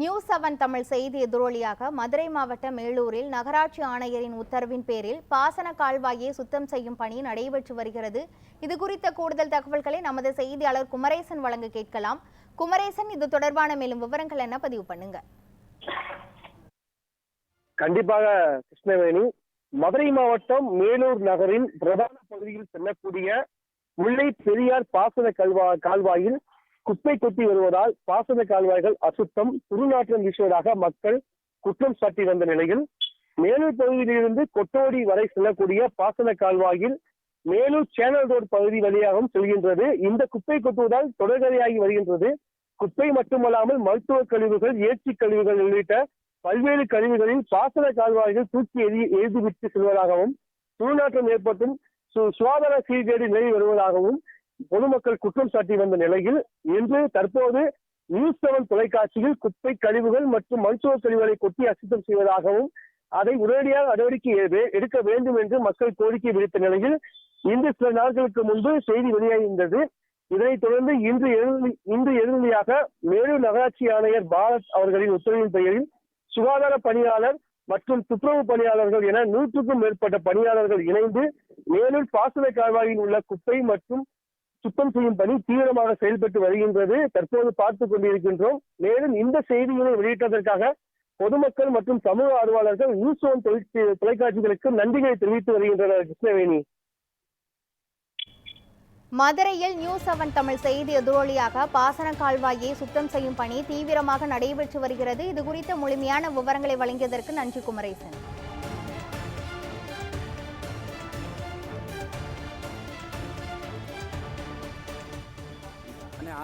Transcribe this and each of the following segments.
நியூஸ்7 தமிழ் செய்தி எதிரொலியாக மதுரை மாவட்டம் மேலூரில் நகராட்சி ஆணையரின் உத்தரவின் பேரில் பாசன கால்வாயை சுத்தம் செய்யும் பணி நடைபெற்று வருகிறது. இது குறித்த கூடுதல் தகவல்களை நமது செய்தியாளர் குமரேசன் வழங்க கேட்கலாம். குமரேசன், இது தொடர்பான மேலும் விவரங்கள் என்ன பதிவு பண்ணுங்க? கண்டிப்பாக கிருஷ்ணவேணி, மதுரை மாவட்டம் மேலூர் நகரின் பிரதான பகுதியில் செல்லக்கூடிய முல்லை பெரியார் பாசன கால்வாயில் குப்பை கொட்டி வருவதால் பாசன கால்வாய்கள் அசுத்தம், துர்நாற்றம் வீசுவதாக மக்கள் குற்றம் சாட்டி வந்த நிலையில் மேலூர் பகுதியிலிருந்து கொட்டோடி வரை செல்லக்கூடிய பாசன கால்வாயில் மேலூர் சேனல் ரோடு பகுதி வழியாகவும் செல்கின்றது. இந்த குப்பை கொட்டுவதால் தொடர்கதையாகி வருகின்றது. குப்பை மட்டுமல்லாமல் மருத்துவ கழிவுகள், ஏற்றி கழிவுகள் உள்ளிட்ட பல்வேறு கழிவுகளில் பாசன கால்வாய்கள் தூக்கி எரிந்துவிட்டு செல்வதாகவும் துர்நாற்றம் ஏற்பட்டும் சுகாதார சீர்கேடு நிலை வருவதாகவும் பொதுமக்கள் குற்றம் சாட்டி வந்த நிலையில் இன்று தற்போது நியூஸ்7 தொலைக்காட்சியில் குப்பை கழிவுகள் மற்றும் மருத்துவ கழிவுகளை கொட்டி அசுத்தம் செய்வதாகவும் அதை உடனடியாக நடவடிக்கை எடுக்க வேண்டும் என்று மக்கள் கோரிக்கை விடுத்த நிலையில் இன்று சில நாட்களுக்கு முன்பு செய்தி வெளியாகின்றது. இதனைத் தொடர்ந்து இன்று எதிரொலியாக மேலூர் நகராட்சி ஆணையர் பாரத் அவர்களின் உத்தரவின் பெயரில் சுகாதார பணியாளர் மற்றும் துப்புரவு பணியாளர்கள் என 100க்கும் மேற்பட்ட பணியாளர்கள் இணைந்து மேலூர் பாசன கால்வாயில் உள்ள குப்பை மற்றும் சுத்தம் செய்யும் பணி தீவிரமாக செயல்பட்டு வருகின்றது. தற்போது பார்த்துக் கொண்டிருக்கின்றோம். மேலும் இந்த செய்திகளை வெளியிட்டதற்காக பொதுமக்கள் மற்றும் சமூக ஆர்வலர்கள் நியூஸ்7 தொலைக்காட்சிகளுக்கு நன்றிகளை தெரிவித்து வருகின்றனர். கிருஷ்ணவேணி, மதுரையில் நியூஸ்7 தமிழ் செய்தி எதிரொலியாக பாசன கால்வாயை சுத்தம் செய்யும் பணி தீவிரமாக நடைபெற்று வருகிறது. இது குறித்த முழுமையான விவரங்களை வழங்கியதற்கு நன்றி குமரேசன்.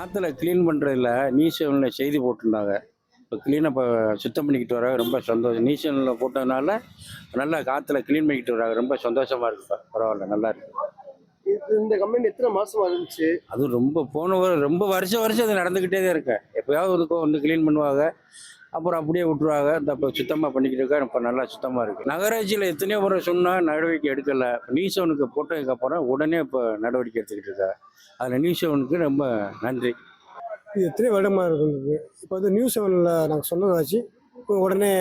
ஆற்றுல க்ளீன் பண்ணுறதில்ல நியூஸ்7 செய்தி போட்டிருந்தாங்க. இப்போ க்ளீனாக சுத்தம் பண்ணிக்கிட்டு வராங்க, ரொம்ப சந்தோஷம். நியூஸ்7 போட்டதுனால நல்லா ஆற்றுல க்ளீன் பண்ணிக்கிட்டு வராங்க, ரொம்ப சந்தோஷமாக இருக்குப்பா. பரவாயில்ல, நல்லா இருக்கு. இந்த கம்பெனி எத்தனை மாசமா இருந்துச்சு? அது ரொம்ப வருஷம் அது நடந்துக்கிட்டே தான் இருக்கேன். எப்போயாவது இருக்கும் வந்து க்ளீன் பண்ணுவாங்க, அப்புறம் அப்படியே விட்டுருவாங்க. இந்த இப்போ சுத்தமாக பண்ணிக்கிட்டு இருக்கா, இப்போ நல்லா சுத்தமாக இருக்குது. நகராட்சியில் எத்தனையோ முறை சொன்னால் நடவடிக்கை எடுக்கலை. நியூஸ்7 போட்டதுக்கப்புறம் உடனே இப்போ நடவடிக்கை எடுத்துக்கிட்டு இருக்கா. அதில் நியூஸ்7 ரொம்ப நன்றி. இது எத்தனை வருடமாக இருக்குது. இப்போ வந்து நியூஸ்7 நாங்கள் சொன்னதாச்சு உடனே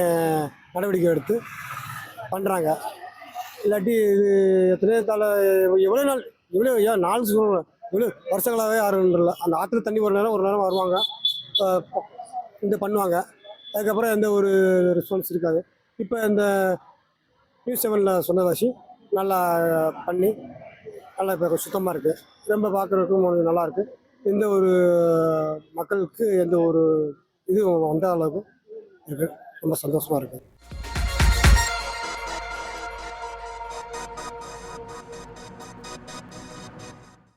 நடவடிக்கை எடுத்து பண்ணுறாங்க. இல்லாட்டி இது எத்தனையோ எவ்வளோ நாள் இவ்வளோ வருஷங்களாகவே யாரும் இல்லை. அந்த ஆற்றுல தண்ணி ஒரு நேரம் வருவாங்க, இந்த பண்ணுவாங்க. அதுக்கப்புறம் எந்த ஒரு ரெஸ்பான்ஸ் இருக்காது. இப்போ இந்த நியூஸ்7 சொன்னதாச்சு நல்லா பண்ணி நல்லா இப்போ சுத்தமாக இருக்குது. ரொம்ப பார்க்குறதுக்கும் நல்லாயிருக்கு. எந்த ஒரு மக்களுக்கு எந்த ஒரு இது வந்த அளவுக்கு இருக்குது. ரொம்ப சந்தோஷமாக இருக்குது.